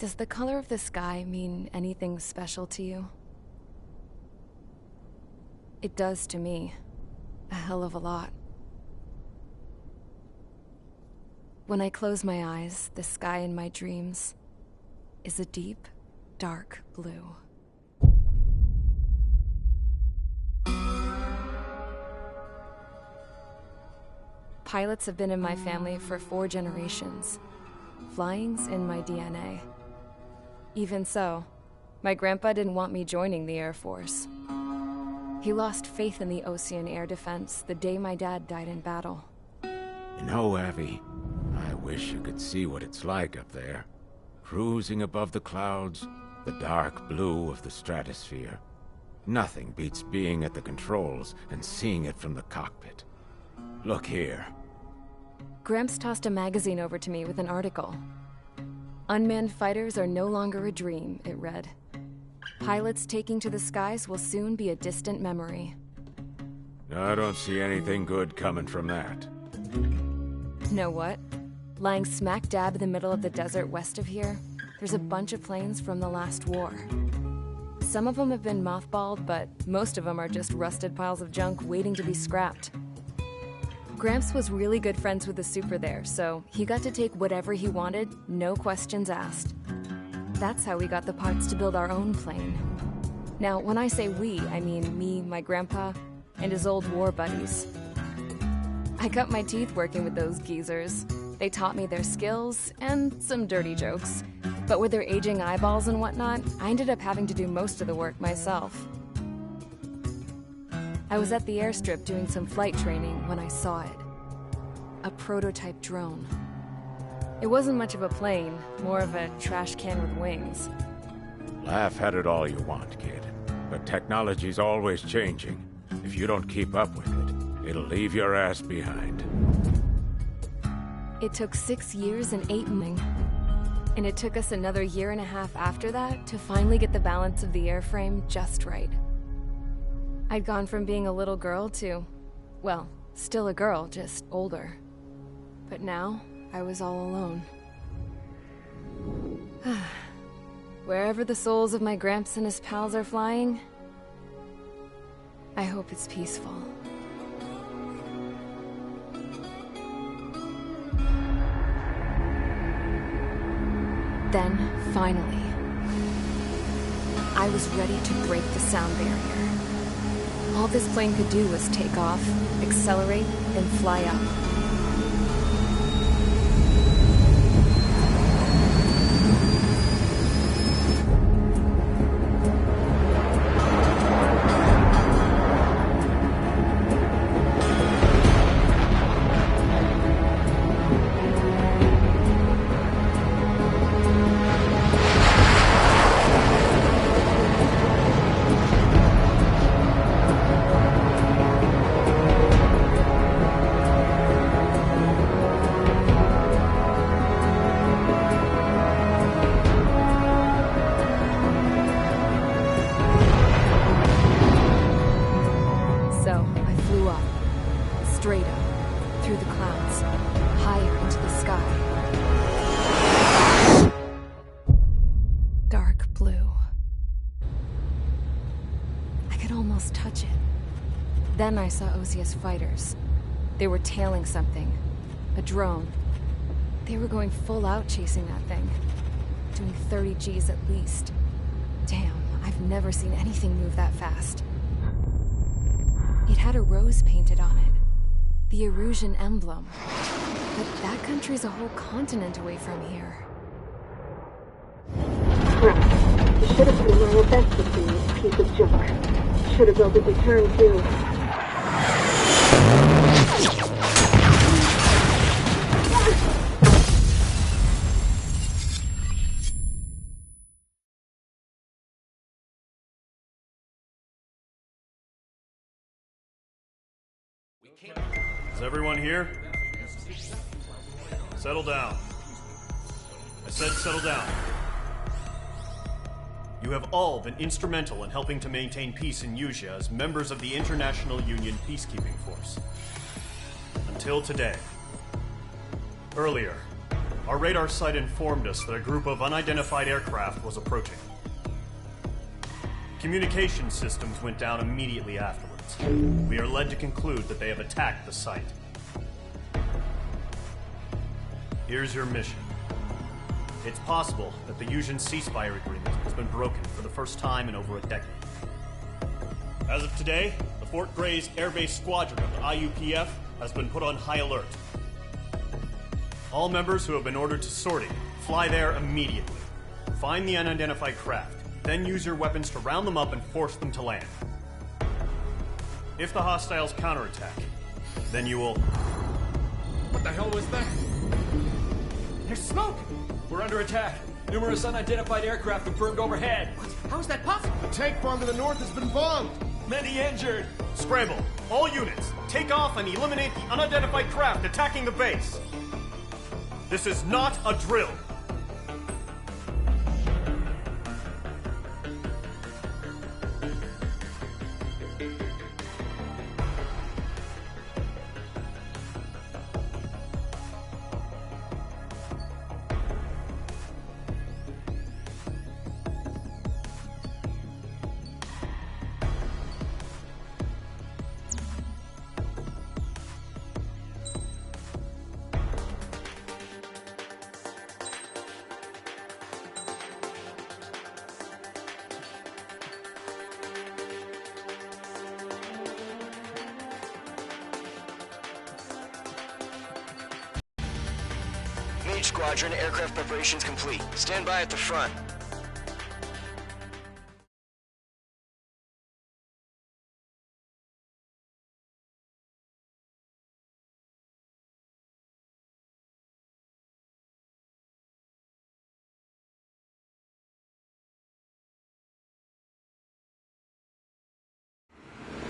Does the color of the sky mean anything special to you? It does to me. A hell of a lot. When I close my eyes, the sky in my dreams is a deep, dark blue. Pilots have been in my family for 4 generations. Flying's in my DNA. Even so, my grandpa didn't want me joining the Air Force. He lost faith in the ocean air defense the day my dad died in battle. You know, Abby, I wish you could see what it's like up there. Cruising above the clouds, the dark blue of the stratosphere. Nothing beats being at the controls and seeing it from the cockpit. Look here. Gramps tossed a magazine over to me with an article. Unmanned fighters are no longer a dream, it read. Pilots taking to the skies will soon be a distant memory. I don't see anything good coming from that. Know what? Lying smack dab in the middle of the desert west of here, there's a bunch of planes from the last war. Some of them have been mothballed, but most of them are just rusted piles of junk waiting to be scrapped. Gramps was really good friends with the super there, so he got to take whatever he wanted, no questions asked. That's how we got the parts to build our own plane. Now, when I say we, I mean me, my grandpa, and his old war buddies. I cut my teeth working with those geezers. They taught me their skills, and some dirty jokes. But with their aging eyeballs and whatnot, I ended up having to do most of the work myself. I was at the airstrip doing some flight training when I saw it. A prototype drone. It wasn't much of a plane, more of a trash can with wings. Laugh at it all you want, kid. But technology's always changing. If you don't keep up with it, it'll leave your ass behind. It took 6 years and 8 months. And it took us another 1.5 years after that to finally get the balance of the airframe just right. I'd gone from being a little girl to, well, still a girl, just older. But now, I was all alone. Wherever the souls of my Gramps and his pals are flying, I hope it's peaceful. Then, finally, I was ready to break the sound barrier. All this plane could do was take off, accelerate, then fly up. Straight up, through the clouds, higher into the sky. Dark blue. I could almost touch it. Then I saw Osius fighters. They were tailing something. A drone. They were going full out chasing that thing. Doing 30 Gs at least. Damn, I've never seen anything move that fast. It had a rose painted on it. The Erusian emblem. But that country's a whole continent away from here. Crap. You should have been my best with this piece of junk. Should have built a return too. Is everyone here? Settle down. I said settle down. You have all been instrumental in helping to maintain peace in Usea as members of the International Union Peacekeeping Force. Until today. Earlier, Our radar site informed us that a group of unidentified aircraft was approaching. Communication systems went down immediately afterwards. We are led to conclude that they have attacked the site. Here's your mission. It's possible that the Yuuzhan ceasefire agreement has been broken for the first time in over a decade. As of today, the Fort Grays Air Base Squadron of the IUPF has been put on high alert. All members who have been ordered to sortie, fly there immediately. Find the unidentified craft, then use your weapons to round them up and force them to land. If the hostiles counterattack, then you will... What the hell was that? There's smoke! We're under attack. Numerous unidentified aircraft confirmed overhead. How is that possible? The tank farm to the north has been bombed. Many injured. Scramble! All units, take off and eliminate the unidentified craft attacking the base. This is not a drill. Mage Squadron, aircraft preparations complete. Stand by at the front.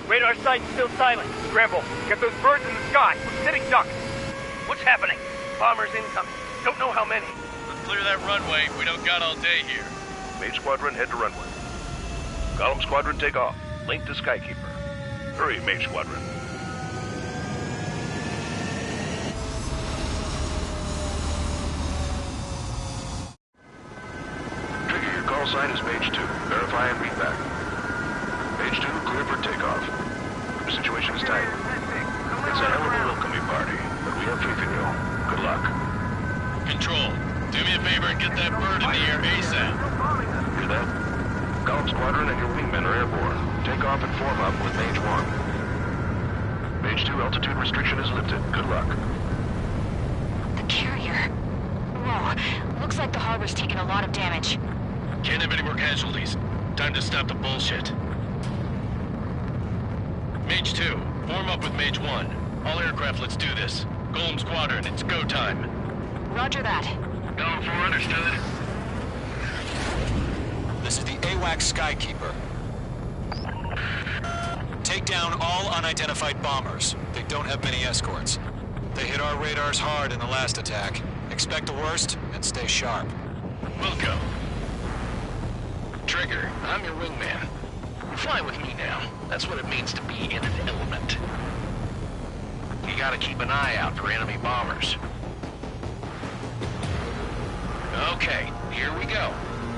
Radar site's still silent. Scramble. Get those birds in the sky. We're sitting ducks. What's happening? Bombers incoming. Don't know how many. Let's clear that runway. We don't got all day here. Mage Squadron, head to runway. Column Squadron, take off. Link to Skykeeper. Hurry, Mage Squadron. Trigger, your call sign is Page 2. Verify and read back. Page 2, clear for takeoff. The situation is tight. It's a hell of a welcoming party, but we have faith in you. Good luck. Control, do me a favor and get that bird in the air ASAP. Hear that? Column Squadron and your wingmen are airborne. Take off and form up with Mage 1. Mage 2, altitude restriction is lifted. Good luck. The carrier. Whoa, looks like the harbor's taken a lot of damage. Can't have any more casualties. Time to stop the bullshit. Mage 2, form up with Mage 1. All aircraft, let's do this. Golem Squadron, it's go time. Roger that. Going for understood. This is the AWAC Skykeeper. Take down all unidentified bombers. They don't have many escorts. They hit our radars hard in the last attack. Expect the worst and stay sharp. We'll go. Trigger, I'm your wingman. Fly with me now. That's what it means to be in an element. You gotta keep an eye out for enemy bombers. Okay, here we go.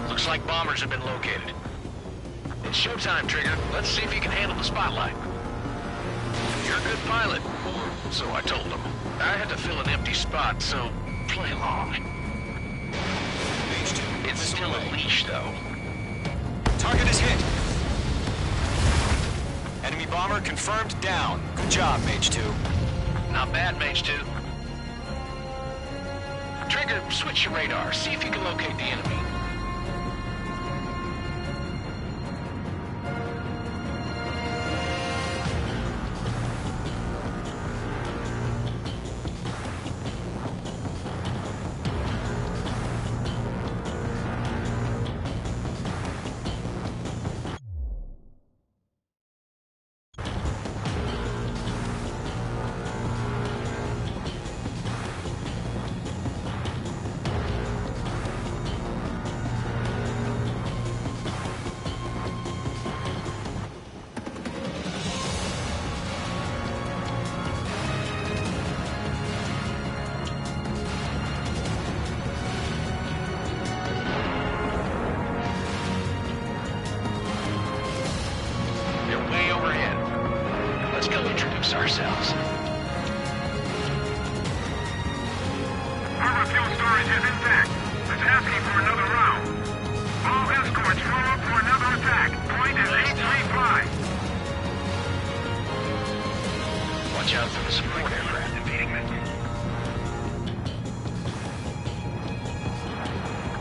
Looks like bombers have been located. It's showtime, Trigger. Let's see if you can handle the spotlight. You're a good pilot, or so I told them. I had to fill an empty spot, so play along. It's still a leash, though. Target is hit. Enemy bomber confirmed down. Good job, Mage 2. Not bad, Mage 2. Trigger, switch your radar. See if you can locate the enemy. let's go introduce ourselves. Harbor fuel storage is intact. It's asking for another round. All escorts form up for another attack. Point is 835. Watch out for the support aircraft. Defeating missile.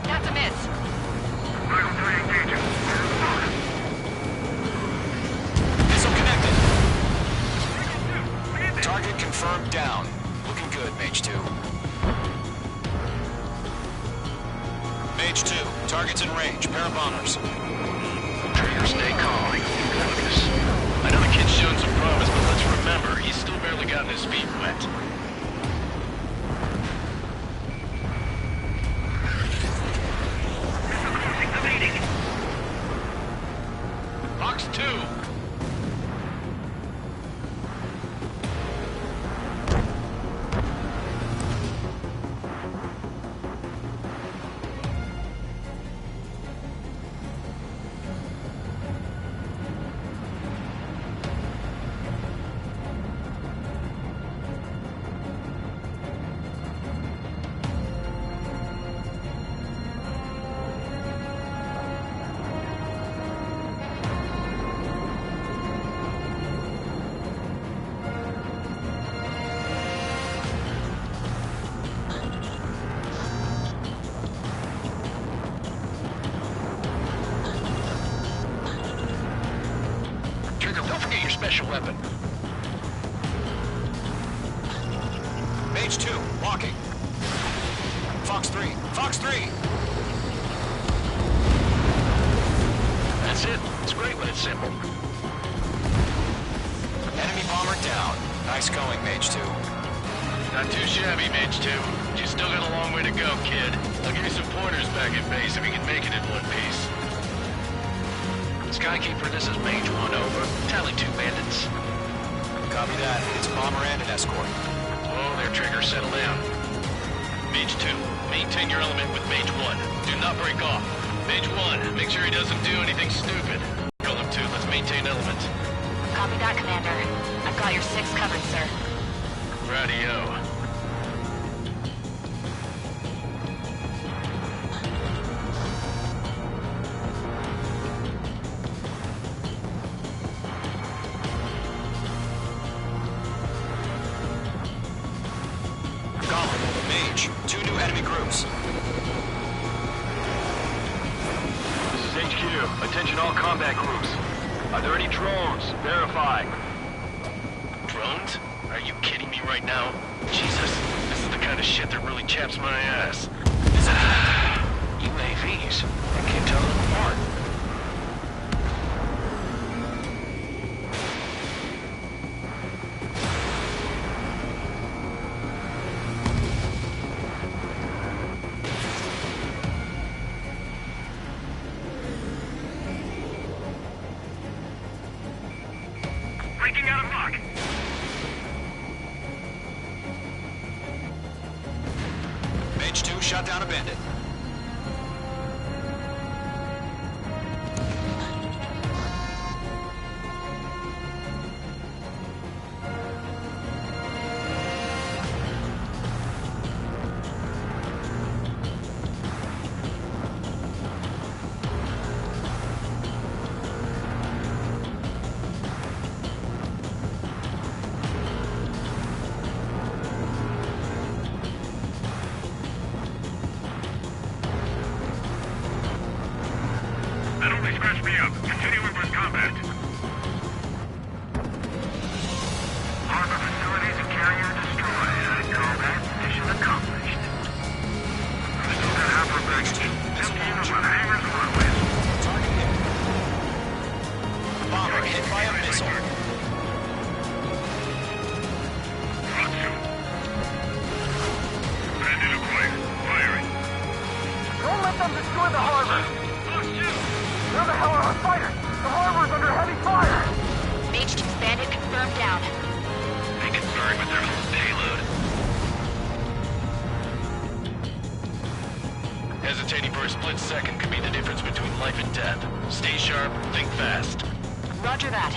That's a miss. Michael 3 engaging. Missile connected. Target confirmed down. Looking good, Mage 2. Mage 2, target's in range. Pair of bombers. Trigger, stay calm. Focus. I know the kid's shown some promise, but let's remember, he's still barely gotten his feet wet. Fox 2. Special weapon. Mage 2, walking. Fox 3, Fox 3! That's it. It's great when it's simple. Enemy bomber down. Nice going, Mage 2. Not too shabby, Mage 2. You still got a long way to go, kid. I'll give you some pointers back at base if you can make it in one piece. Skykeeper, this is Mage 1, over. Tally 2 bandits. Copy that. It's bomber and an escort. Oh, there, Trigger. Settle down. Mage 2, maintain your element with Mage 1. Do not break off. Mage 1, make sure he doesn't do anything stupid. Column 2, let's maintain element. Copy that, Commander. I've got your 6 covered, sir. Radio. Mage, 2 new enemy groups. This is HQ. Attention all combat groups. Are there any drones? Verify. Drones? Are you kidding me right now? Jesus, this is the kind of shit that really chaps my ass. UAVs. I can't tell them apart. Breaking out of lock. Mage 2 shot down a bandit. That only scratched me up. Continuing with combat. Harbor facilities and carrier destroyed. I call that mission accomplished. I still got half our baggage. 10 units on hangars and runways. Target hit. Bomber hit by a missile. Fox 2. Bandit acquired. Firing. Don't let them destroy the harbor! Fox 2. Where the hell are our fighters? The harbor's under heavy fire! Mage 2's bandit confirmed down. They can burn with their whole payload. Hesitating for a split second could be the difference between life and death. Stay sharp, think fast. Roger that.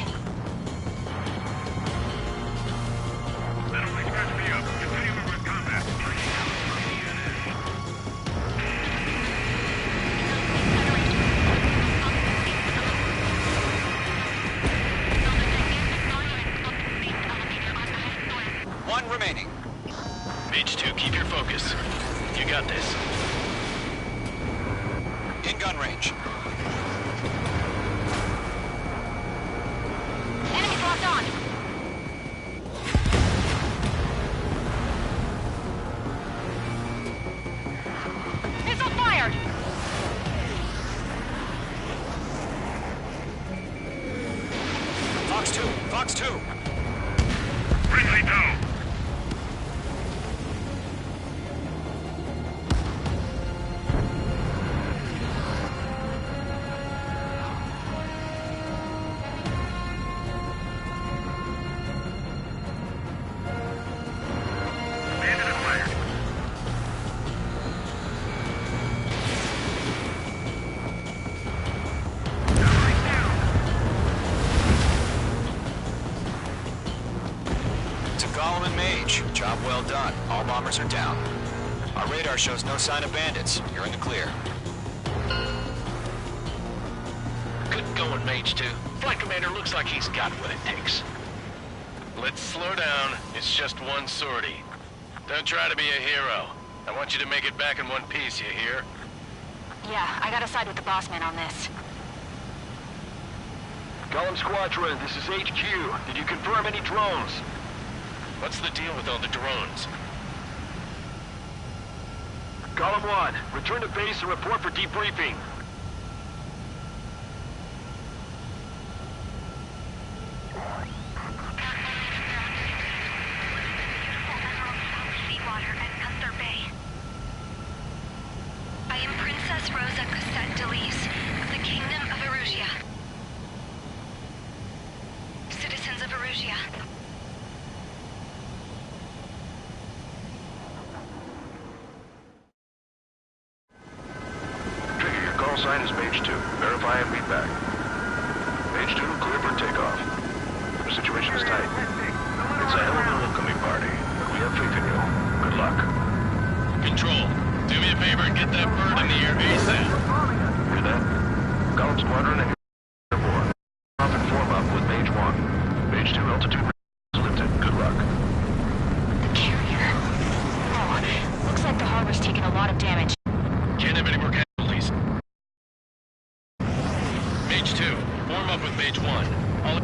1 remaining. Mage 2, keep your focus. You got this. In gun range. Enemies locked on. Missile fired! Fox 2, Fox 2. Friendly down. Bandit acquired. Covering down. To Gollum and Mage, job well done. All bombers are down. Our radar shows no sign of bandits. You're in the clear. Good going, Mage 2. Flight Commander looks like he's got what it takes. Let's slow down. It's just one sortie. Don't try to be a hero. I want you to make it back in one piece, you hear? Yeah, I gotta side with the boss man on this. Gollum Squadron, this is HQ. Did you confirm any drones? What's the deal with all the drones? Gollum 1, return to base and report for debriefing. Seawater at Gunther Bay. I am Princess Rosa Cosette Delise of the Kingdom of Erusia. Citizens of Erusia. Trigger, your call sign is Mage 2. Verify and read back. Mage 2, clear for takeoff. The situation is tight. It's a hell of a welcoming party, but we have faith in you. Good luck. Control, do me a favor and get that bird in the air ASAP. Hear that? Gollum Squadron and your airborne. Off and form up with Mage 1. Mage 2, altitude is lifted. Good luck. The carrier. Oh, looks like the harbor's taken a lot of damage. Can't have any more casualties. Mage 2, form up with Mage 1. All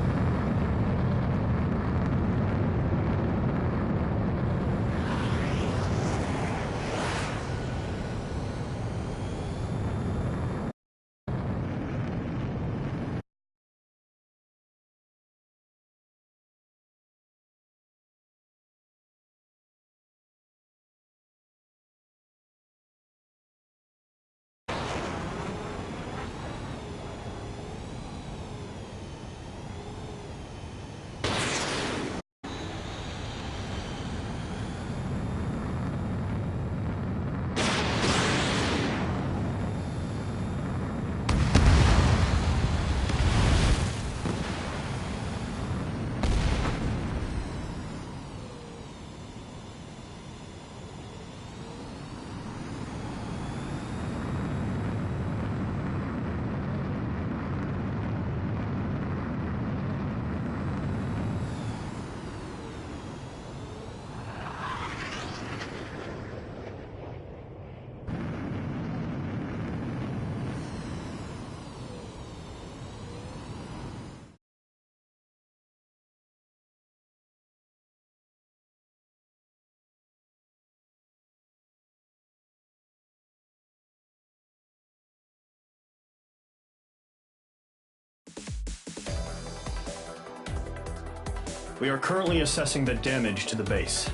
We are currently assessing the damage to the base.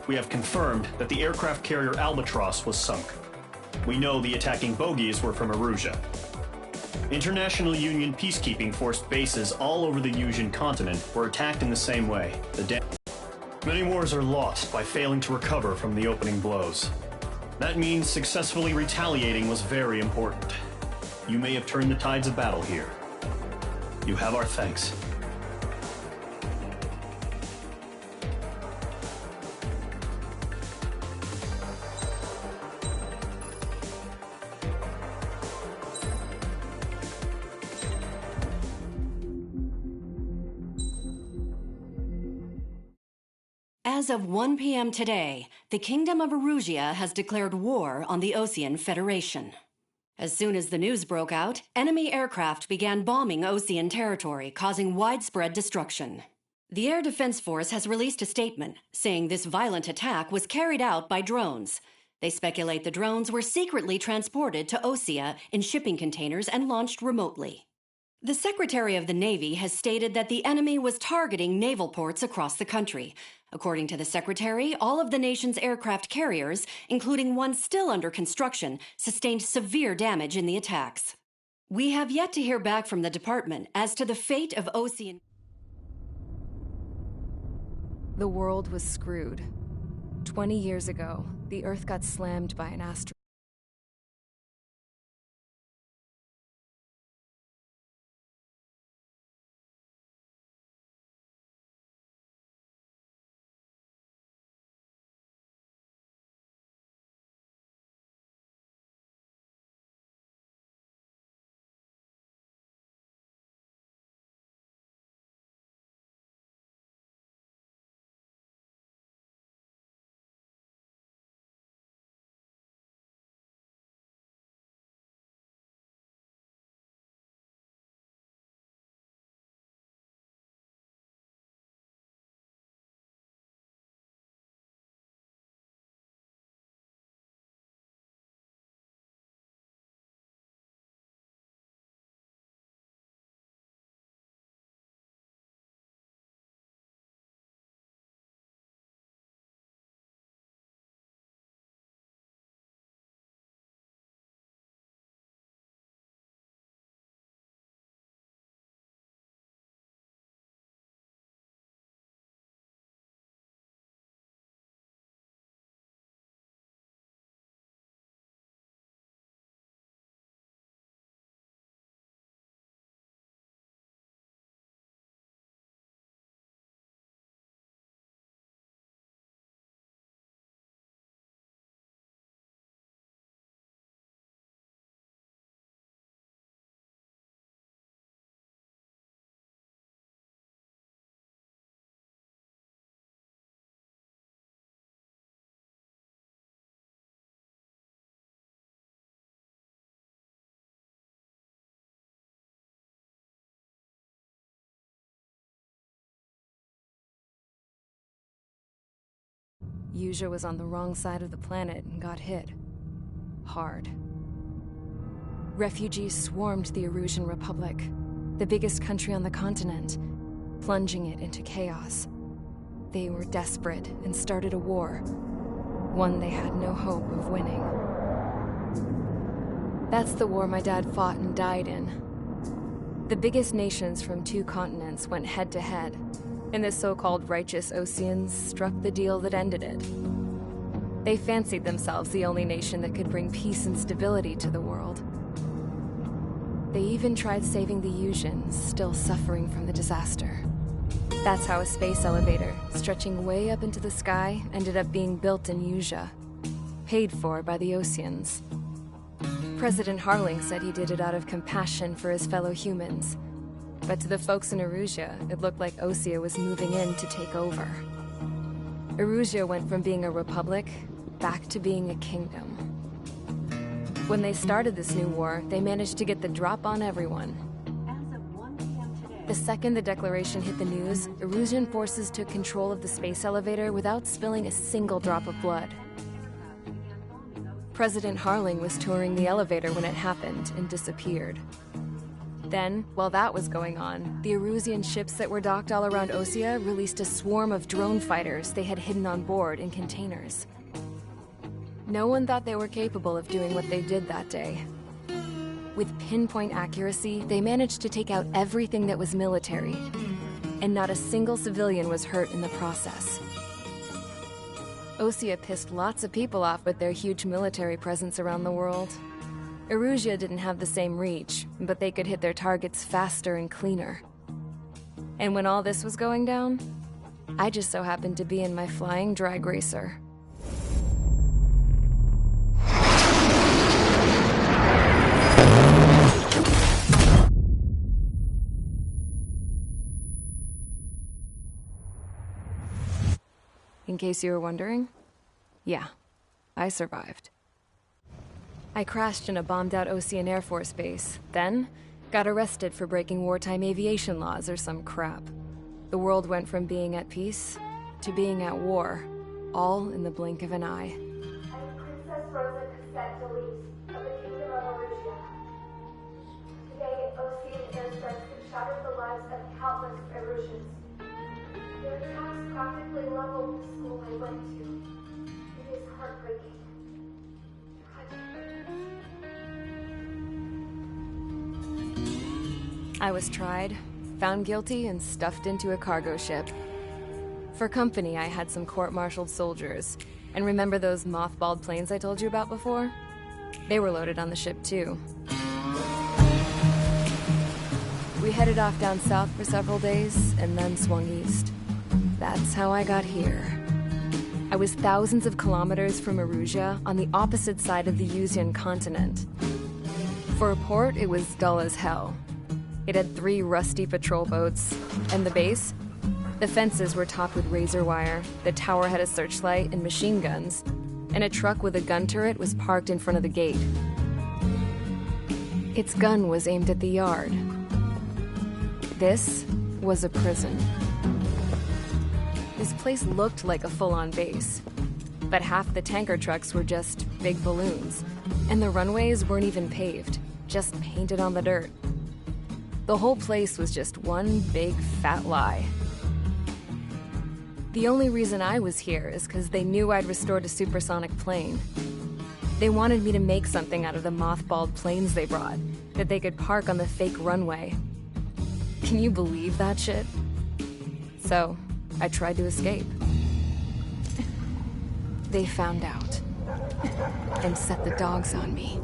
We have confirmed that the aircraft carrier Albatross was sunk. We know the attacking bogies were from Erusia. International Union peacekeeping force bases all over the Yusian continent were attacked in the same way. Many wars are lost by failing to recover from the opening blows. That means successfully retaliating was very important. You may have turned the tides of battle here. You have our thanks. As of 1 p.m. today, the Kingdom of Erusia has declared war on the Osean Federation. As soon as the news broke out, enemy aircraft began bombing Osean territory, causing widespread destruction. The Air Defense Force has released a statement saying this violent attack was carried out by drones. They speculate the drones were secretly transported to Osea in shipping containers and launched remotely. The Secretary of the Navy has stated that the enemy was targeting naval ports across the country. According to the Secretary, all of the nation's aircraft carriers, including one still under construction, sustained severe damage in the attacks. We have yet to hear back from the department as to the fate of Osean. The world was screwed. 20 years ago, the Earth got slammed by an asteroid. Usea was on the wrong side of the planet and got hit. Hard. Refugees swarmed the Erusian Republic, the biggest country on the continent, plunging it into chaos. They were desperate and started a war, one they had no hope of winning. That's the war my dad fought and died in. The biggest nations from 2 continents went head-to-head, and the so-called righteous Oseans struck the deal that ended it. They fancied themselves the only nation that could bring peace and stability to the world. They even tried saving the Usians, still suffering from the disaster. That's how a space elevator, stretching way up into the sky, ended up being built in Usea, paid for by the Oseans. President Harling said he did it out of compassion for his fellow humans. But to the folks in Erusia, it looked like Osea was moving in to take over. Erusia went from being a republic back to being a kingdom. When they started this new war, they managed to get the drop on everyone. The second the declaration hit the news, Erusian forces took control of the space elevator without spilling a single drop of blood. President Harling was touring the elevator when it happened and disappeared. Then, while that was going on, the Erusian ships that were docked all around Osea released a swarm of drone fighters they had hidden on board in containers. No one thought they were capable of doing what they did that day. With pinpoint accuracy, they managed to take out everything that was military, and not a single civilian was hurt in the process. Osea pissed lots of people off with their huge military presence around the world. Erusia didn't have the same reach, but they could hit their targets faster and cleaner. And when all this was going down, I just so happened to be in my flying drag racer. in case you were wondering. Yeah, I survived. I crashed in a bombed-out Ocean Air Force base, then got arrested for breaking wartime aviation laws or some crap. The world went from being at peace to being at war, all in the blink of an eye. I'm Princess Rosa Cassette Delise of the Kingdom of Arusia. Today, Ocean airstrikes have shattered the lives of countless Erusians. Their attacks practically leveled the school I went to. It is heartbreaking. I was tried, found guilty, and stuffed into a cargo ship. For company, I had some court-martialed soldiers. And remember those mothballed planes I told you about before? They were loaded on the ship, too. We headed off down south for several days, and then swung east. That's how I got here. I was thousands of kilometers from Erusia, on the opposite side of the Usian continent. For a port, it was dull as hell. It had 3 rusty patrol boats, and the base? The fences were topped with razor wire, the tower had a searchlight and machine guns, and a truck with a gun turret was parked in front of the gate. Its gun was aimed at the yard. This was a prison. This place looked like a full-on base, but half the tanker trucks were just big balloons, and the runways weren't even paved, just painted on the dirt. The whole place was just one big fat lie. The only reason I was here is because they knew I'd restored a supersonic plane. They wanted me to make something out of the mothballed planes they brought, that they could park on the fake runway. Can you believe that shit? So, I tried to escape. They found out, and set the dogs on me.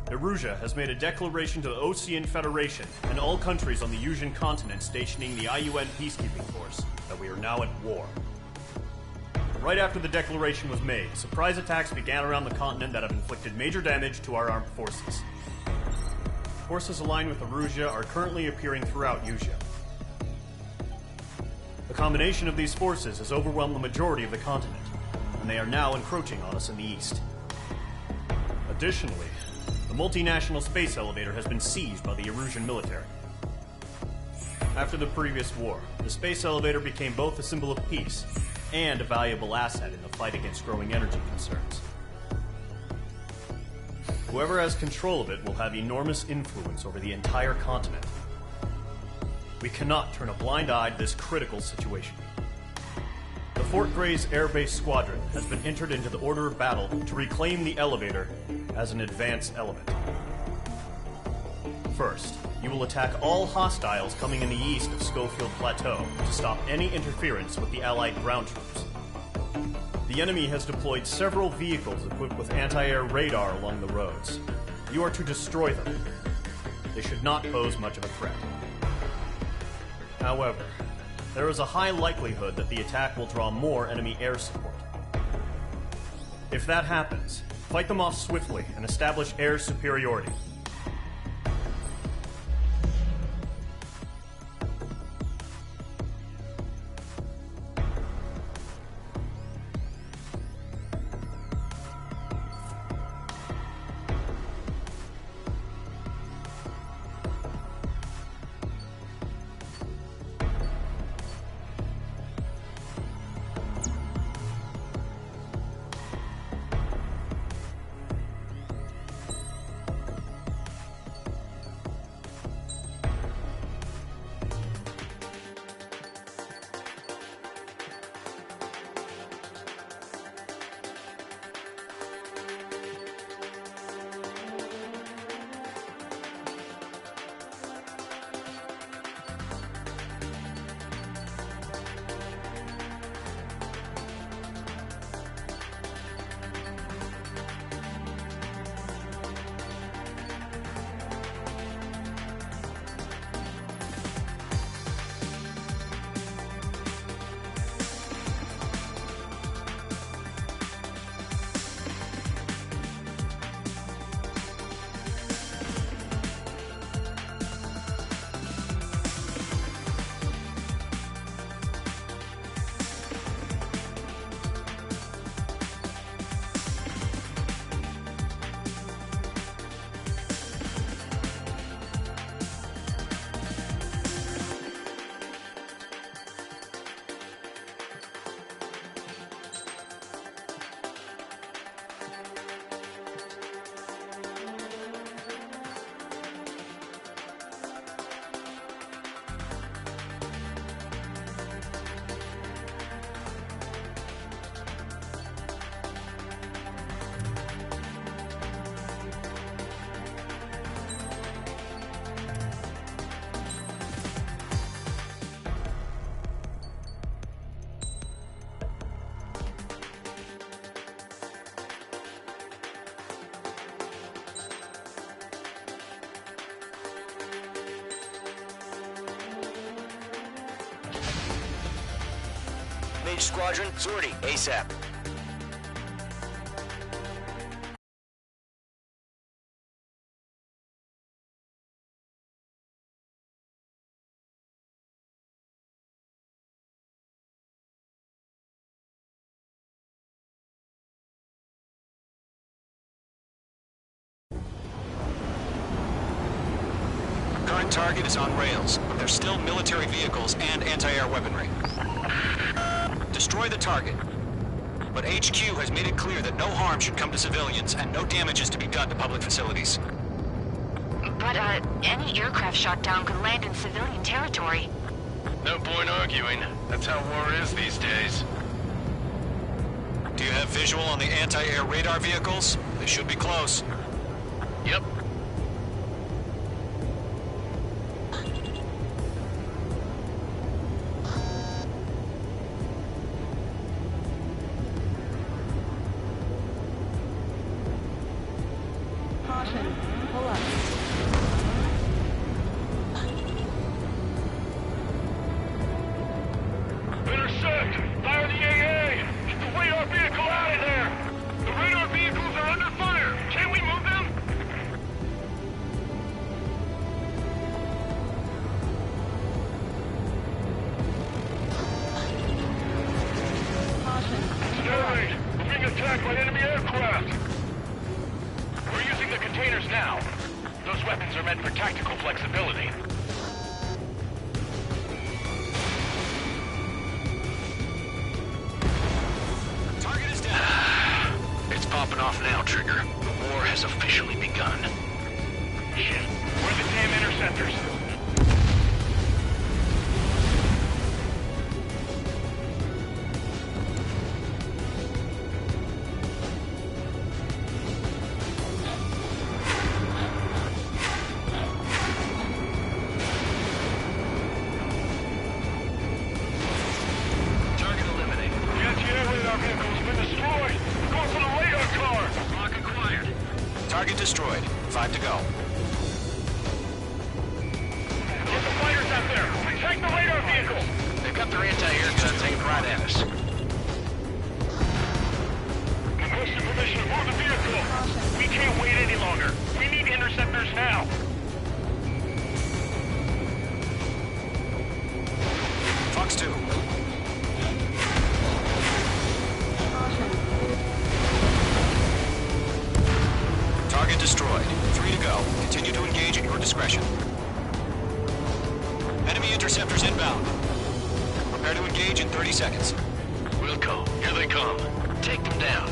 Erusia has made a declaration to the Ocean Federation and all countries on the Usian continent stationing the IUN peacekeeping force that we are now at war. Right after the declaration was made, surprise attacks began around the continent that have inflicted major damage to our armed forces. Forces aligned with Erusia are currently appearing throughout Usia. The combination of these forces has overwhelmed the majority of the continent, and they are now encroaching on us in the east. Additionally, the multinational space elevator has been seized by the Erusian military. After the previous war, the space elevator became both a symbol of peace and a valuable asset in the fight against growing energy concerns. Whoever has control of it will have enormous influence over the entire continent. We cannot turn a blind eye to this critical situation. The Fort Gray's Air Base Squadron has been entered into the order of battle to reclaim the elevator as an advanced element. First, you will attack all hostiles coming in the east of Schofield Plateau to stop any interference with the Allied ground troops. The enemy has deployed several vehicles equipped with anti-air radar along the roads. You are to destroy them. They should not pose much of a threat. However, there is a high likelihood that the attack will draw more enemy air support. If that happens, fight them off swiftly and establish air superiority. Engage squadron. Sortie, ASAP. Current target is on rails, but there's still military vehicles and anti-air weaponry. Destroy the target. But HQ has made it clear that no harm should come to civilians and no damage is to be done to public facilities. But, any aircraft shot down could land in civilian territory. No point arguing. That's how war is these days. Do you have visual on the anti-air radar vehicles? They should be close. Yep. Intersect! Fire the AA! Get the radar vehicle out of there! The radar vehicles are under fire! Can we move them? Stay! We're being attacked by enemy aircraft! We're using the containers now. Those weapons are meant for tactical flexibility. Target is down. It's popping off now, Trigger. The war has officially begun. Shit. Where are the damn interceptors? Target eliminated. The anti-air radar vehicle's been destroyed! Go for the radar car! Lock acquired. Target destroyed. 5 to go. Get the fighters out there! Protect the radar vehicles! They've got their anti-air guns aimed right at us. Requesting permission to move the vehicle! We can't wait any longer! We need interceptors now! Fox 2. Target destroyed. 3 to go. Continue to engage at your discretion. Enemy interceptors inbound. Prepare to engage in 30 seconds. Wilco, here they come. Take them down.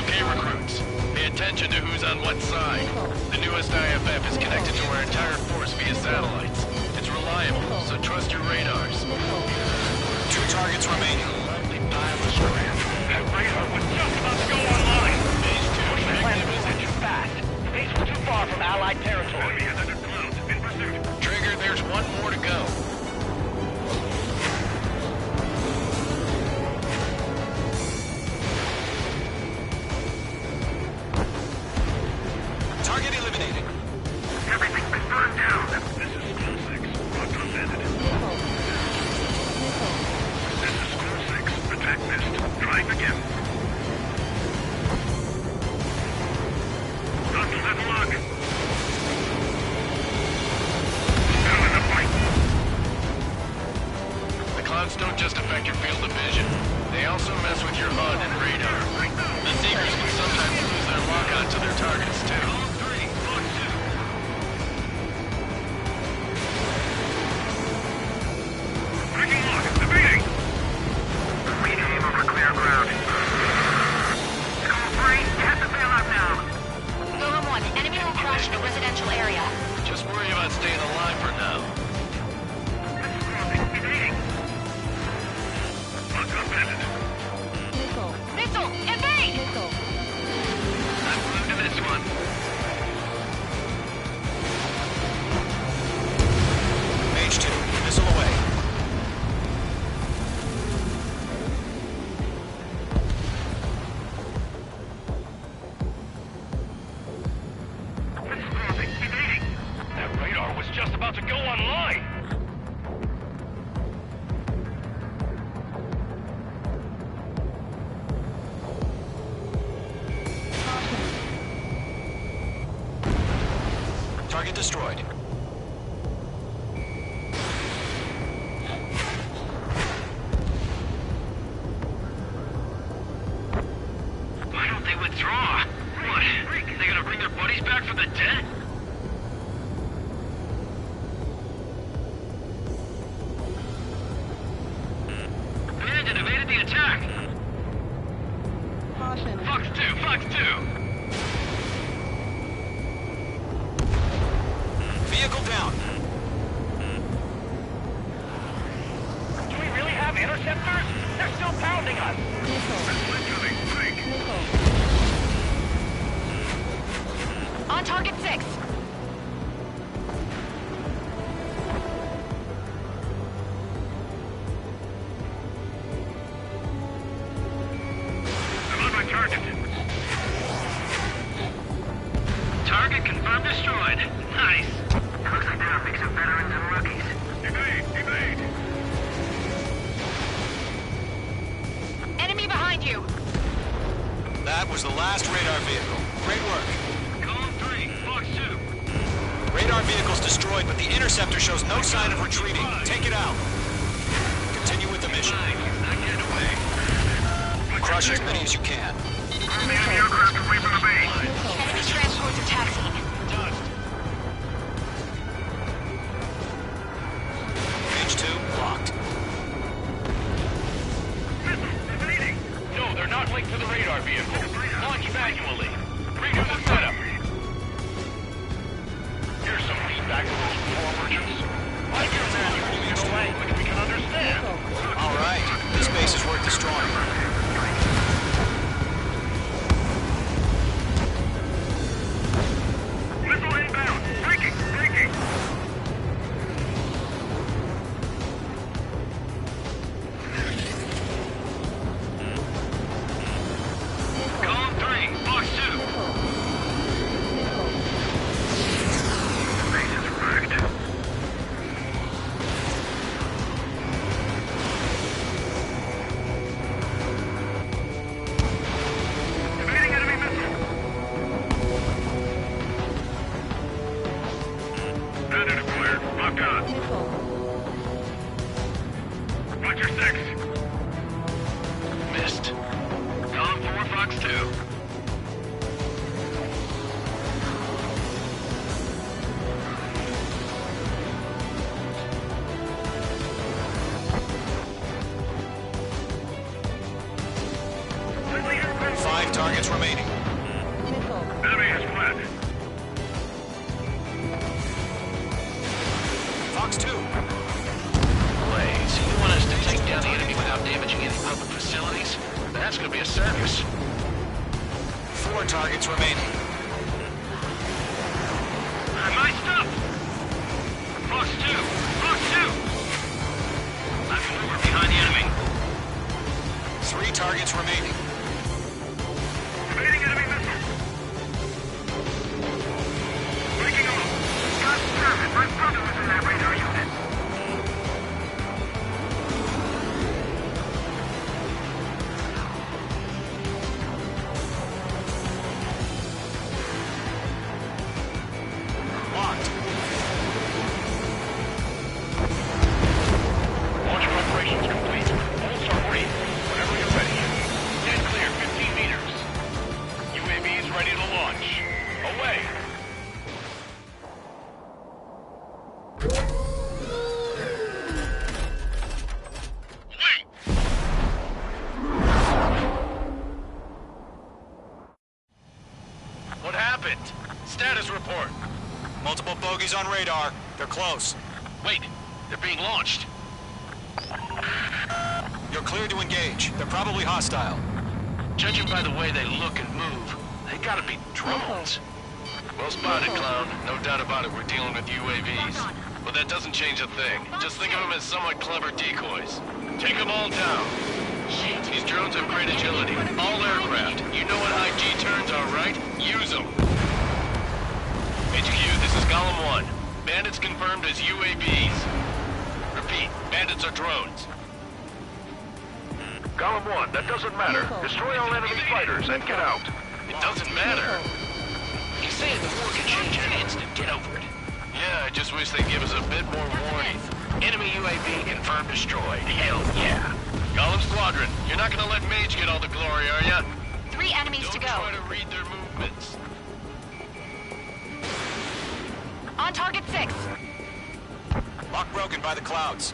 Okay, recruits. Pay attention to who's on what side. The newest IFF is connected to our entire force via satellites. It's reliable, so trust your radars. 2 targets remaining. Lovely pile of scrap. That radar was just about to go online! Phase 2 Push the plan effective. forward too fast! Base was too far from Allied territory. Trigger, there's one more to go. Target eliminated. Everything's been burned down! This is School 6. Rock commanded. This is School 6. Attack missed. Trying again. Not to that luck! Still in the fight! The clouds don't just affect your field of vision. They also mess with your HUD and radar. The Seekers can sometimes lose their lock-on to their targets, too. Breaking lock! Evading! Rename over clear ground. School 3, get the bailout now! Golem 1, enemy will crash in a residential area. Just worry about staying alive for now. Evading! Lock commanded. Missile! Evade! I'm glued to this one. Mage 2. Missile away. Evading! That radar was just about to go online! attack! Caution. Fox 2, Fox 2! Vehicle down. Do we really have interceptors? They're still pounding us! On target 6. I'm on my target. Target confirmed destroyed. Nice. Looks like they're a mix of veterans and rookies. Evade! Evade! Enemy behind you. That was the last radar vehicle. Great work. Column 3, Fox 2. Radar vehicle's destroyed, but the interceptor shows no sign of retreating. Take it out. Continue with the mission. Not getting away. Crush as many as you can. Enemy aircraft away from the base. Enemy transports are taxiing. Page 2, locked. Evading. No, they're not linked to the radar vehicle. Launch manually. Redo the setup. Here's some feedback from those poor merchants. Like your manuals in a language we can understand. All right. This base is worth destroying. Missile inbound. Breaking. Breaking. Column 3, Fox 2. The base is wrecked. Evading enemy missile. Bandit acquired. Locked on. Roger 6. Missed. Column 4, Fox 2. Five targets remaining. Enemy has fled. Fox 2. Blaze, you want us to take down the enemy without damaging any public facilities? That's gonna be a circus. Four targets remaining. My stuff! Fox 2! Fox 2! I've maneuvered behind the enemy. Three targets remaining. Evading enemy missile. Breaking them up. God damn it, my brother was in that radar unit. Locked. Launch preparations complete. All start ready. Whenever you're ready. Dead clear, 15 meters. UAVs ready to launch. Away! Wait! What happened? Status report. Multiple bogies on radar. They're close. Wait, they're being launched. You're cleared to engage. They're probably hostile. Judging by the way they look and move, they gotta be drones. Well spotted, Clown. No doubt about it, we're dealing with UAVs. But that doesn't change a thing. Just think of them as somewhat clever decoys. Take them all down. These drones have great agility. All aircraft. You know what high G turns are, right? Use them. HQ, this is Column 1. Bandits confirmed as UAVs. Repeat, bandits are drones. Column 1, that doesn't matter. Destroy all enemy fighters and get out. It doesn't matter. He's saying the war can change in an instant. Get over it. Yeah, I just wish they'd give us a bit more warning. Enemy UAV confirmed destroyed. Hell yeah. Column Squadron, you're not gonna let Mage get all the glory, are ya? 3 enemies to go. Don't try to read their movements. On target 6. Lock broken by the clouds.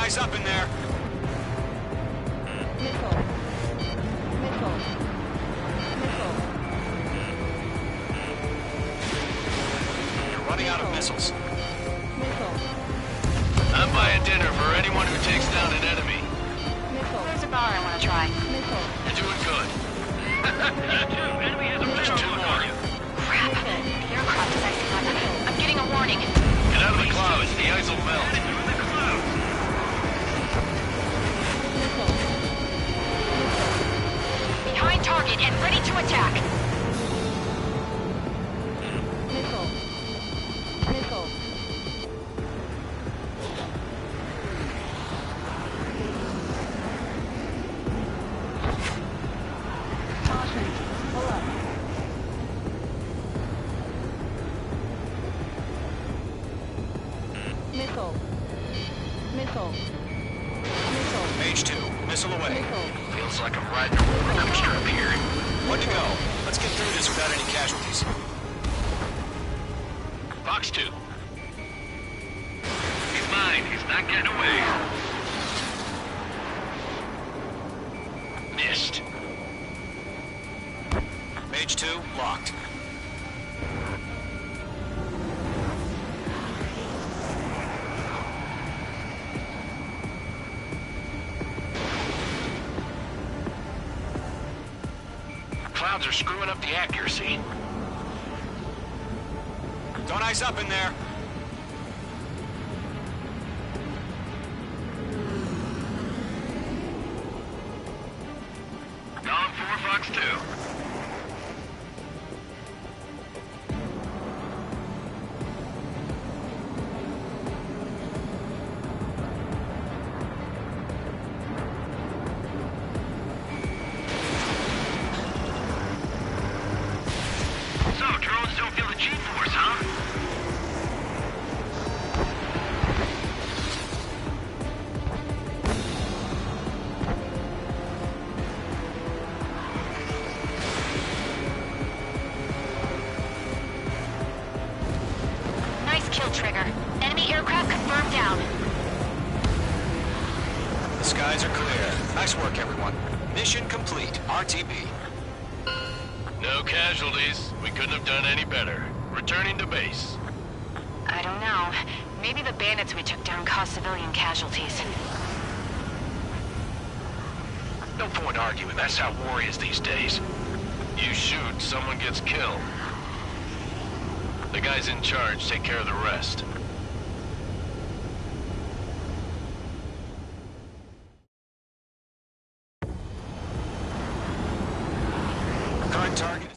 eyes up in there. Missile. Missile. Missile. You're running out of missiles. Missile. I'm buying dinner for anyone who takes down an enemy. Missile. There's a bar I want to try. Missile. You're doing good. Enemy has a There's two more. Crap. The aircraft is icing up. I'm getting a warning. Get out of the clouds. The ice will melt. Behind target and ready to attack. Missile. Missile. Caution. Pull up. Missile. Missile. Missile. Mage 2, missile away. Missile. Feels like I'm riding a roller coaster up here. One to go. Let's get through this without any casualties. Fox 2. He's mine. He's not getting away. Missed. Mage 2, locked. Clouds are screwing up the accuracy. Don't eyes up in there. Column 4, Fox 2. So, drones don't feel the G-force, huh? Nice kill, Trigger. Enemy aircraft confirmed down. The skies are clear. Nice work, everyone. Mission complete. RTB. No casualties. We couldn't have done any better. Returning to base. I don't know. Maybe the bandits we took down caused civilian casualties. No point arguing. That's how war is these days. You shoot, someone gets killed. The guys in charge take care of the rest. Current target.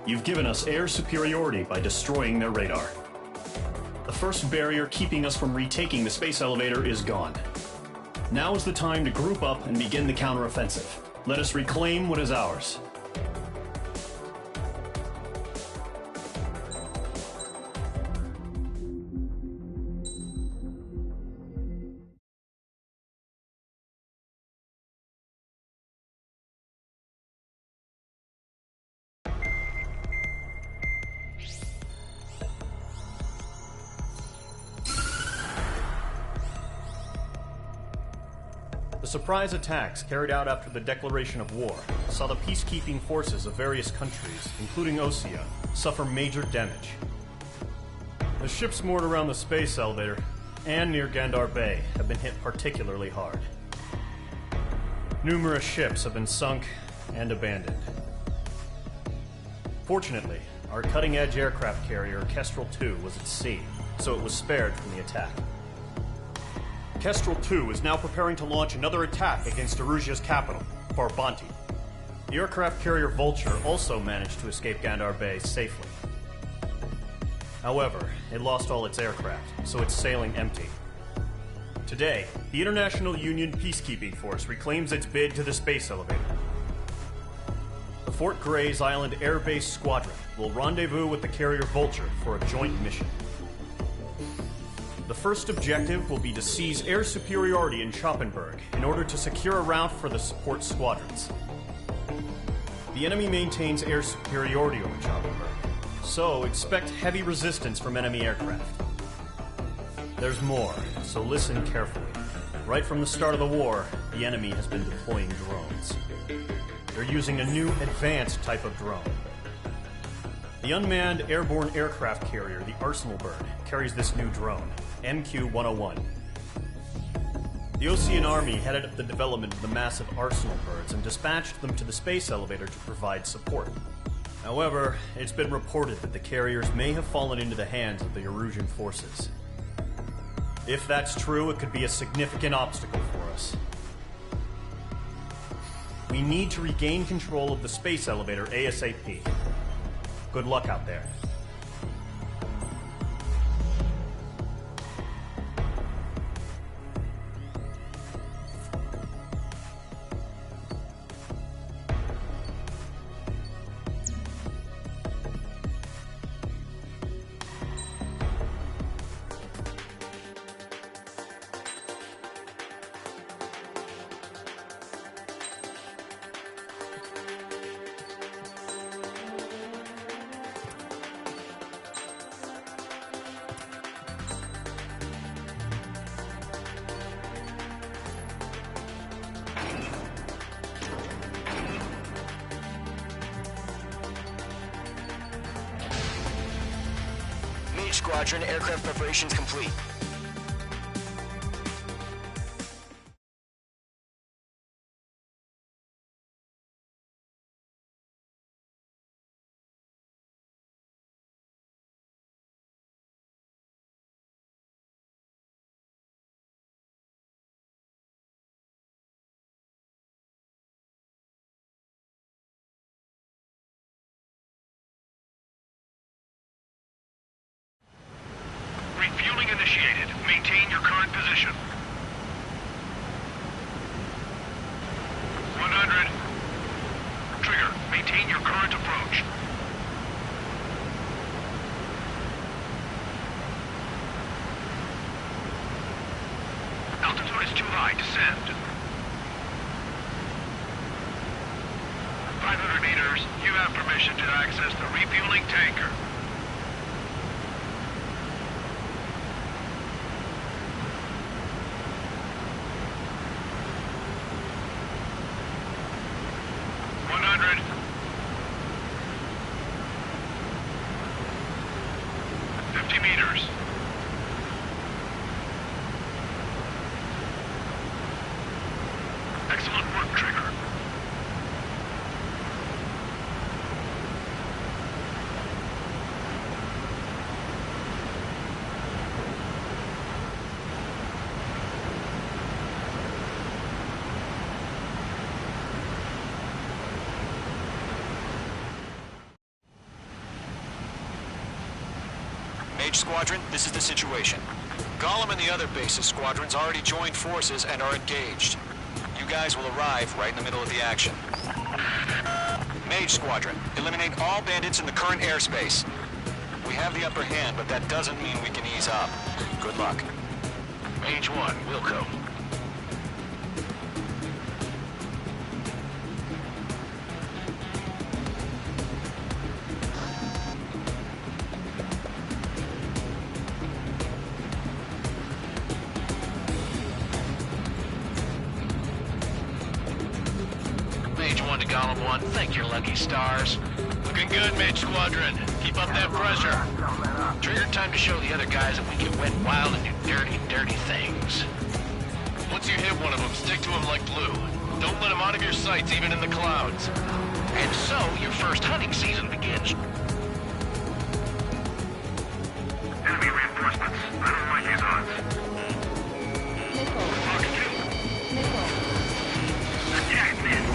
You've given us air superiority by destroying their radar. The first barrier keeping us from retaking the space elevator is gone. Now is the time to group up and begin the counteroffensive. Let us reclaim what is ours. The surprise attacks carried out after the declaration of war saw the peacekeeping forces of various countries, including Osea, suffer major damage. The ships moored around the space elevator and near Gandar Bay have been hit particularly hard. Numerous ships have been sunk and abandoned. Fortunately, our cutting-edge aircraft carrier Kestrel II was at sea, so it was spared from the attack. Kestrel II is now preparing to launch another attack against Erusia's capital, Farbanti. The aircraft carrier Vulture also managed to escape Gandar Bay safely. However, it lost all its aircraft, so it's sailing empty. Today, the International Union Peacekeeping Force reclaims its bid to the space elevator. The Fort Gray's Island Air Base Squadron will rendezvous with the carrier Vulture for a joint mission. The first objective will be to seize air superiority in Schoppenberg in order to secure a route for the support squadrons. The enemy maintains air superiority over Schoppenberg, so expect heavy resistance from enemy aircraft. There's more, so listen carefully. Right from the start of the war, the enemy has been deploying drones. They're using a new advanced type of drone. The unmanned airborne aircraft carrier, the Arsenal Bird, carries this new drone, MQ-101. The Osean Army headed up the development of the massive Arsenal Birds and dispatched them to the space elevator to provide support. However, it's been reported that the carriers may have fallen into the hands of the Erusian forces. If that's true, it could be a significant obstacle for us. We need to regain control of the space elevator ASAP. Good luck out there. Squadron, aircraft preparations complete. Refueling initiated. Maintain your current position. 100. Trigger, maintain your current approach. Altitude is too high. Descend. 500 meters. You have permission to access the refueling tanker. Squadron, this is the situation. Gollum and the other bases squadrons already joined forces and are engaged. You guys will arrive right in the middle of the action. Mage Squadron, eliminate all bandits in the current airspace. We have the upper hand, but that doesn't mean we can ease up. Good luck. Mage 1, Wilco. Column 1, thank your lucky stars. Looking good, Mage Squadron. Keep up that pressure. Trigger time to show the other guys that we get wet wild and do dirty, dirty things. Once you hit one of them, stick to him like glue. Don't let him out of your sights, even in the clouds. And so, your first hunting season begins. Enemy reinforcements. I don't like these odds. Missile. Fox 2. Missile. Attack missed.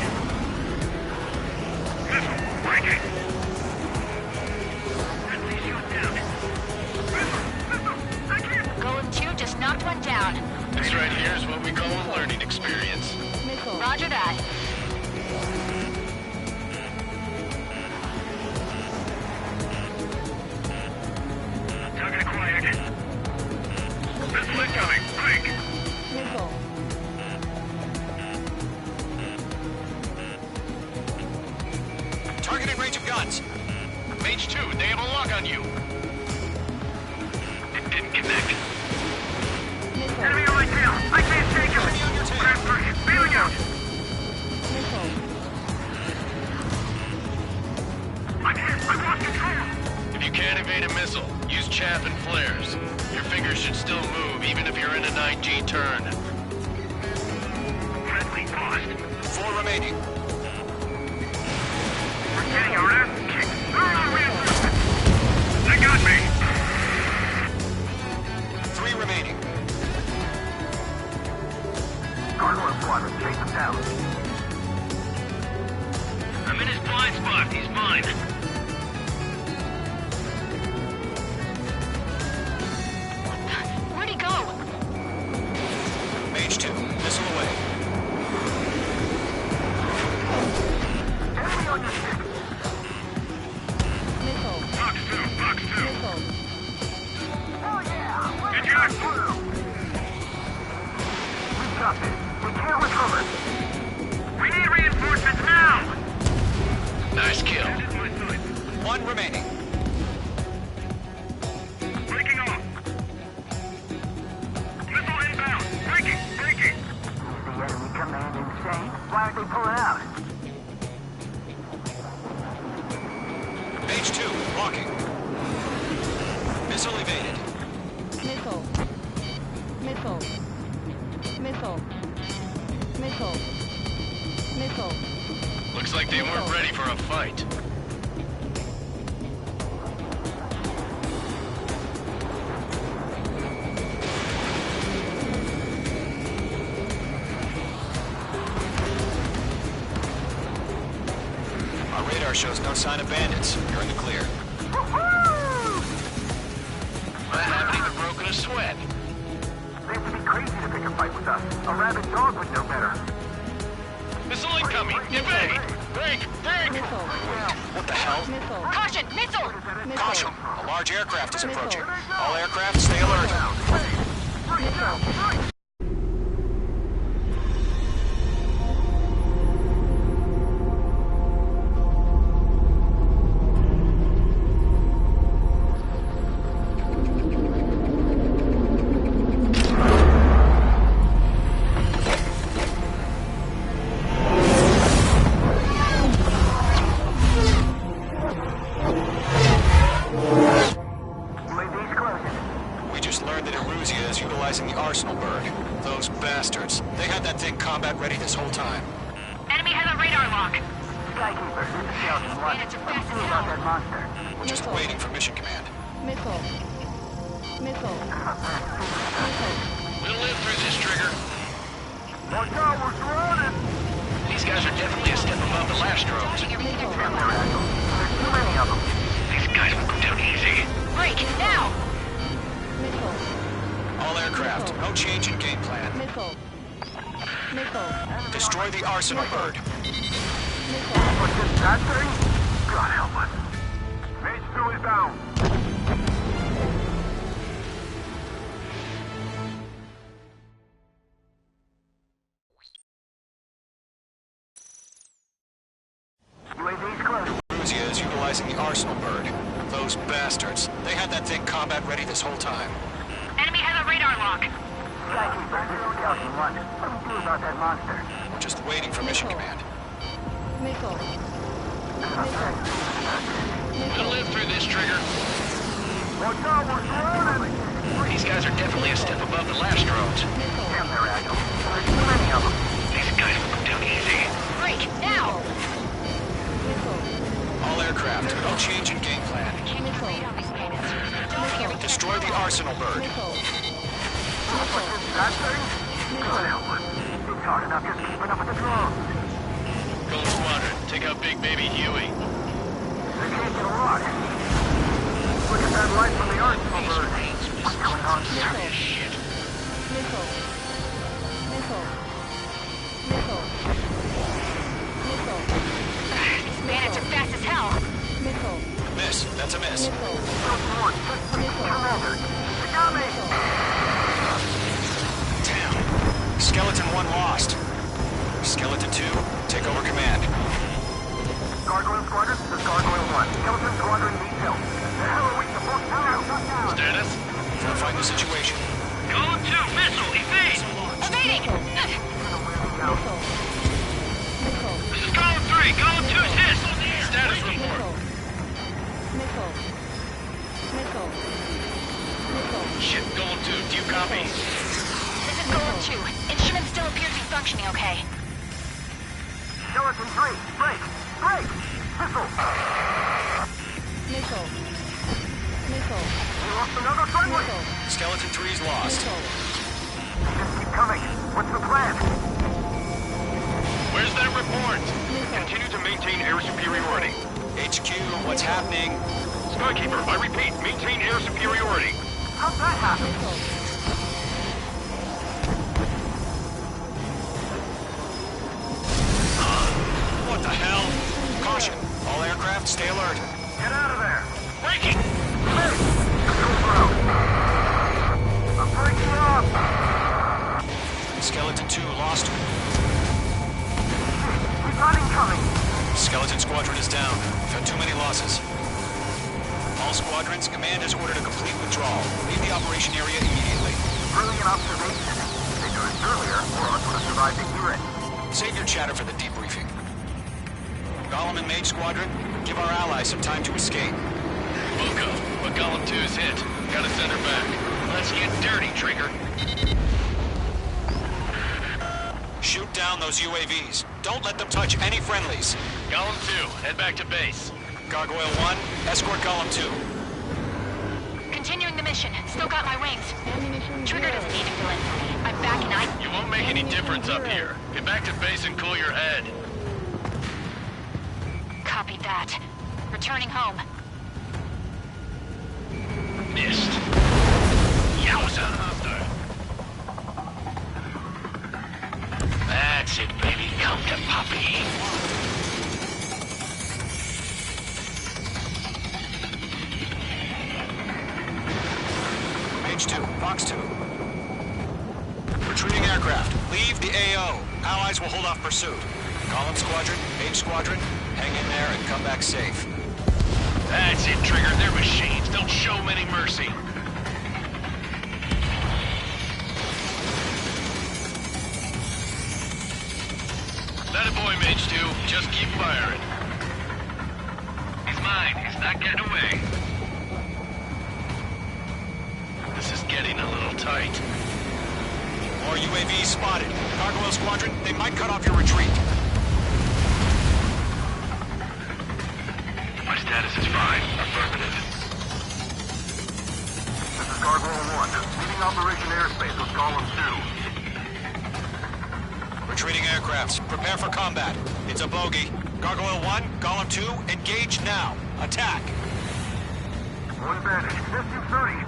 Missile. Breaking. At least you down. Missile. I can't. Golem 2 just knocked one down. This right here is what we call a learning experience. Missile. Roger that. Target acquired. map and flares. Your fingers should still move, even if you're in a 9G turn. Friendly lost. 4 remaining. We're getting our ass kicked. Reinforcements! They got me! 3 remaining. Gargoyle squadron, chase him down. I'm in his blind spot. He's mine. Where'd he go? Mage 2, missile away. Enemy on your stick. Missile. Box 2, box 2. Missile. Oh yeah! Eject! We got this. We can't recover. We need reinforcements now! Nice kill. 1 remaining. Breaking off. Missile inbound. Breaking. Is the enemy command insane? Why aren't they pulling out? Mage 2, walking. Missile evaded. Missile. Missile. Missile. Missile. Missile. Looks like they weren't ready for a fight. Our radar shows no sign of bandits. You're in the clear. I haven't even broken a sweat. They have to be crazy to pick a fight with us. A rabid dog would know better. Missile incoming! Evade! Break! Missile. What the hell? Missile. Caution! Missile! Caution! Missile. A large aircraft is approaching. All aircraft, stay alert. Missile. We just learned that Eruzia is utilizing the arsenal bird. Those bastards. They had that thing combat ready this whole time. Enemy has a radar lock. Skykeeper, this is Scout 1. Bandits are What do you fast do as about hell. that monster? We're just Missile. waiting for mission command. Missile. Missile. Missile. We'll live through this, Trigger. Watch out, we're surrounded! These guys are definitely a step above the last drones. Damn, they're agile. There's too many of them. These guys won't go down easy. Break! Now! Missile. All aircraft, no change in game plan. Missile. Missile. Destroy the arsenal bird. Missile. What's this, that thing? God help us. Mage 2 is down. UAV's close. Eruzia is utilizing the arsenal bird. Those bastards. They had that thing combat ready this whole time. Enemy has a radar lock. Skykeeper, this is Scout 1. What do you do about that monster? We're just waiting for mission Missile. command. Missile. We'll live through this, Trigger. Watch out, we're surrounded! These guys are definitely a step above the last drones. Damn, they're agile. There's too many of them. These guys won't go down easy. Break! Now! Missile. All aircraft, no change in game plan. Missile. Destroy the arsenal bird. Missile. That thing? God help us. It's hard enough just keeping up with the drones. Gold Squadron, take out Big Baby Huey. They can't get a lock. Look at that light from the arsenal bird. What's going on here? Missile. Missile. Missile. Missile. Missile. These bandits are fast as hell. Missile. Miss. That's a miss. Missile. Missile. Commander, they got me! Damn. Skeleton 1 lost. Skeleton 2, take over command. Gargoyle Squadron, this is Gargoyle 1. Skeleton Squadron needs help. The hell are we supposed to do? Status? Verifying the situation. Golem 2, missile, evade! Evading! Missile. Missile. This is Golem 3, Golem 2's hit! Status report. Missile. Missile. Missile. Ship Golem 2, do you copy? This is Golem 2. Instruments still appear to be functioning okay. Skeleton 3, break! Break! Missile! Missile. Missile. We lost another friendly! Skeleton 3's lost. Just keep coming. What's the plan? Where's that report? Continue to maintain air superiority. HQ, what's happening? Skykeeper, I repeat, maintain air superiority. How'd that happen? What the hell? Caution. All aircraft, stay alert. Get out of there! Breaking! I'm breaking up! Skeleton 2 lost. We've got incoming! Skeleton Squadron is down. We've had too many losses. All squadrons, command has ordered a complete withdrawal. Leave the operation area immediately. Brilliant observation. If they do this earlier, more of us would have survived the heat. Save your chatter for the debriefing. Golem and Mage Squadron, give our allies some time to escape. Buko, but Golem 2's hit. Gotta send her back. Let's get dirty, Trigger. Shoot down those UAVs. Don't let them touch any friendlies. Golem 2, head back to base. Gargoyle 1, escort Golem 2. Continuing the mission. Still got my wings. Trigger doesn't need to fill in for me. I'm back and You won't make any difference up here. Get back to base and cool your head. Copy that. Returning home. Missed. Yowza! That's it, baby. Come to Poppy. Mage 2, Fox 2. Retreating aircraft. Leave the AO. Allies will hold off pursuit. Golem Squadron, Mage Squadron, hang in there and come back safe. That's it, Trigger. They're machines. Don't show them any mercy. That a boy, Mage 2. Just keep firing. He's mine. He's not getting away. This is getting a little tight. More UAVs spotted. Gargoyle Squadron, they might cut off your retreat. My status is fine. Affirmative. This is Gargoyle 1, leaving Operation Airspace with Golem 2. Retreating aircrafts, prepare for combat. It's a bogey. Gargoyle 1, Golem 2, engage now. Attack. One advantage. SU-30.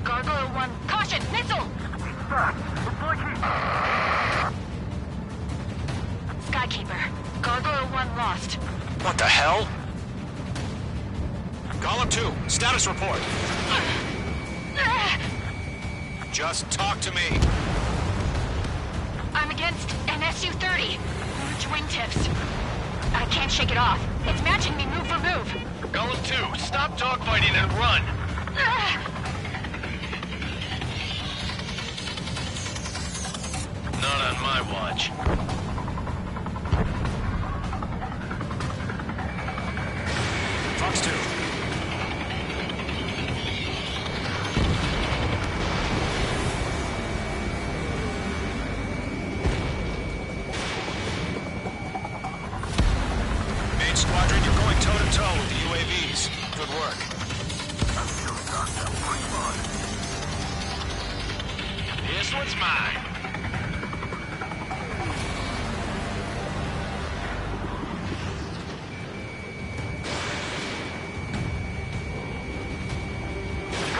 Gargoyle 1. Caution! Missile! Fast. It's like Skykeeper. Gargoyle 1 lost. What the hell? Golem 2, status report. Just talk to me. I'm against an SU-30. Large wingtips. I can't shake it off. It's matching me move for move. Golem 2, stop dogfighting and run. Not on my watch. Fox 2. Main squadron, you're going toe-to-toe with the UAVs. Good work. This one's mine.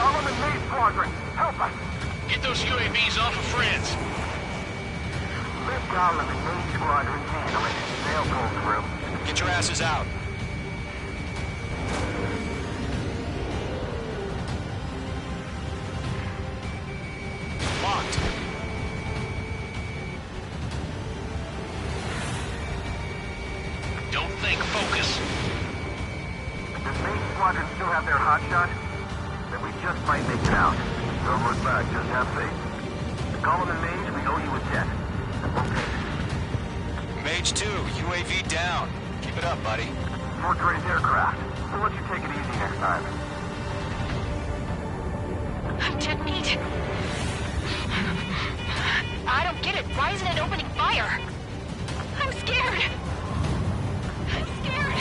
Golem and Mage Squadron, help us! Get those UAVs off of friends. Let Golem and Mage Squadron handle it. They'll pull through. Get your asses out. Locked. Don't think, focus. Does Mage Squadron still have their hotshot? Then we just might make it out. Don't look back, just have faith. Golem and Mage, we owe you a debt. Okay. Mage 2, UAV down. Keep it up, buddy. Fourth-grade aircraft. We'll let you take it easy next time. I'm dead meat. I don't get it. Why isn't it opening fire? I'm scared. I'm scared.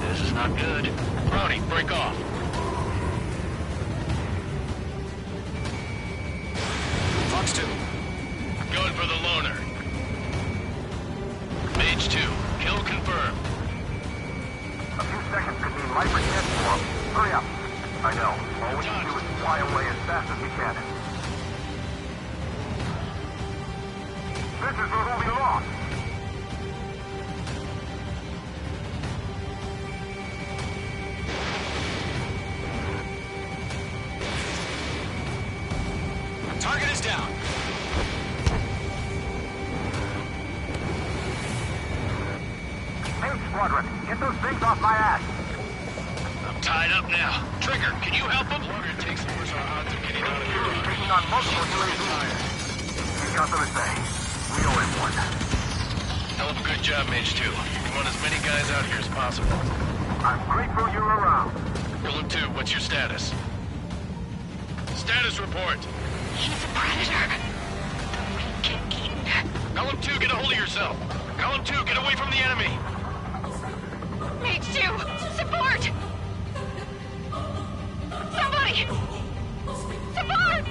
This is not good. Brownie, break off. Fox 2. Going for the loner. Mage 2, kill confirmed. A few seconds could mean life or death for him. Hurry up. I know. All we can do is fly away as fast as we can. This is where we'll be lost. Target is down. Hey, Squadron, get those things off my ass. I'm tied up now. Trigger, can you help him? Longer takes over our odds of getting out of here. Taking on multiple UAVs. He's got them to say. We owe him one. Hell of a good job, Mage 2. We want as many guys out here as possible. I'm grateful you're around. Golem 2, what's your status? Status report. He's a predator. We can eat. Golem 2, get a hold of yourself. Golem 2, get away from the enemy. Mage 2, support! Somebody! Support!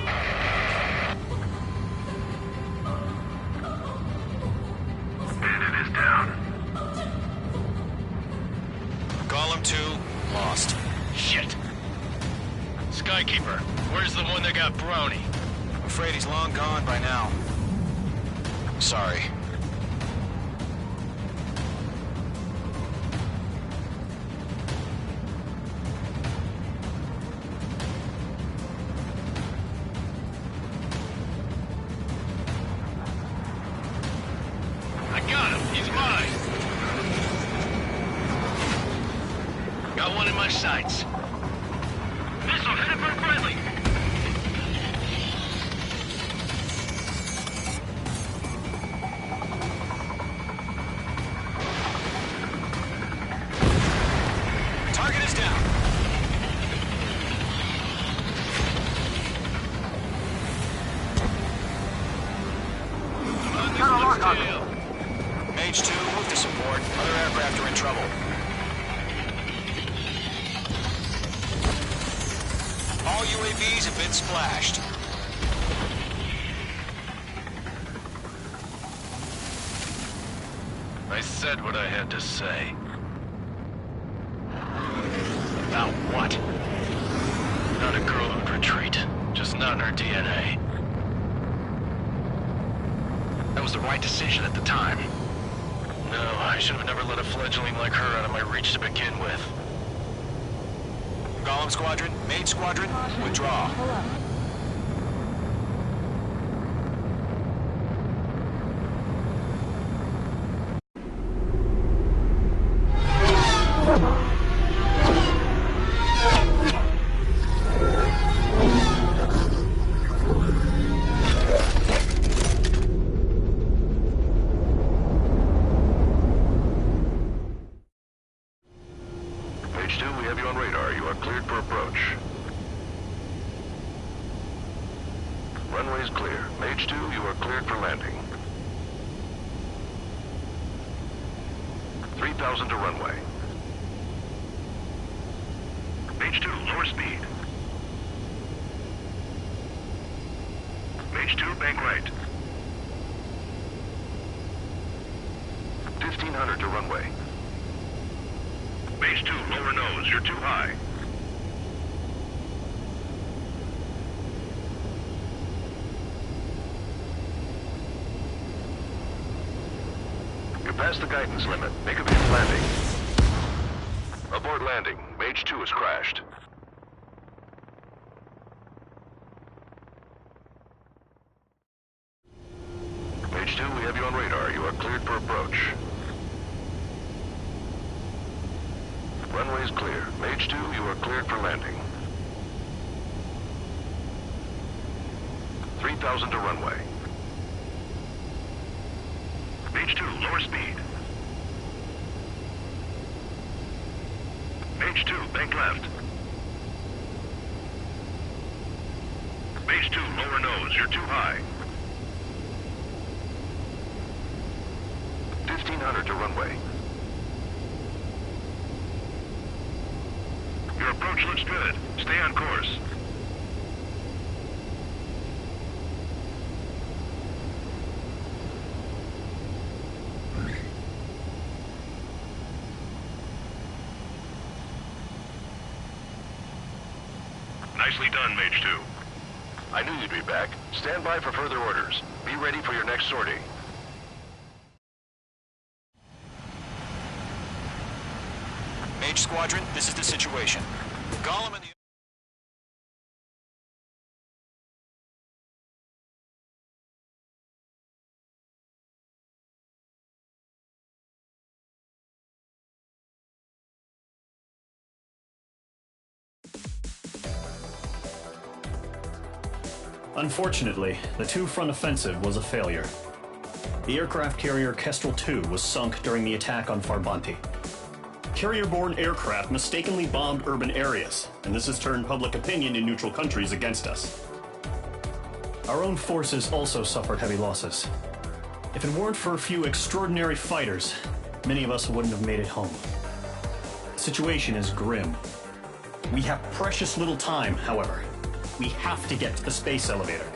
Bandit is down. Golem 2, lost. Shit. Skykeeper, where's the one that got Brownie? I'm afraid he's long gone by now. Sorry. I got him. He's mine. Got one in my sights. Missile headed for friendly. Target is down. Mage 2, move to support. Other aircraft are in trouble. All UAVs have been splashed. I said what I had to say. About what? Not a girl who'd retreat. Just not in her DNA. That was the right decision at the time. No, I should have never let a fledgling like her out of my reach to begin with. Golem Squadron, Mage Squadron, withdraw. Pull up. Mage 2, we have you on radar. You are cleared for approach. Runway is clear. Mage 2, you are cleared for landing. 3,000 to runway. Mage 2, lower speed. Mage 2, bank right. 1,500 to runway. Mage 2, lower nose. You're too high. You're past the guidance limit. Make a big landing. Abort landing. Mage 2 has crashed. Mage 2, we have you on radar. You are cleared for approach. Runway is clear. Mage 2, you are cleared for landing. 3,000 to runway. Mage 2, lower speed. Mage 2, bank left. Mage 2, lower nose. You're too high. 1500 to runway. Your approach looks good. Stay on course. Nicely done, Mage 2. I knew you'd be back. Stand by for further orders. Be ready for your next sortie. Mage Squadron, this is the situation. Gollum and the... Unfortunately, the two-front offensive was a failure. The aircraft carrier Kestrel II was sunk during the attack on Farbanti. Carrier-borne aircraft mistakenly bombed urban areas, and this has turned public opinion in neutral countries against us. Our own forces also suffered heavy losses. If it weren't for a few extraordinary fighters, many of us wouldn't have made it home. The situation is grim. We have precious little time, however. We have to get to the space elevator.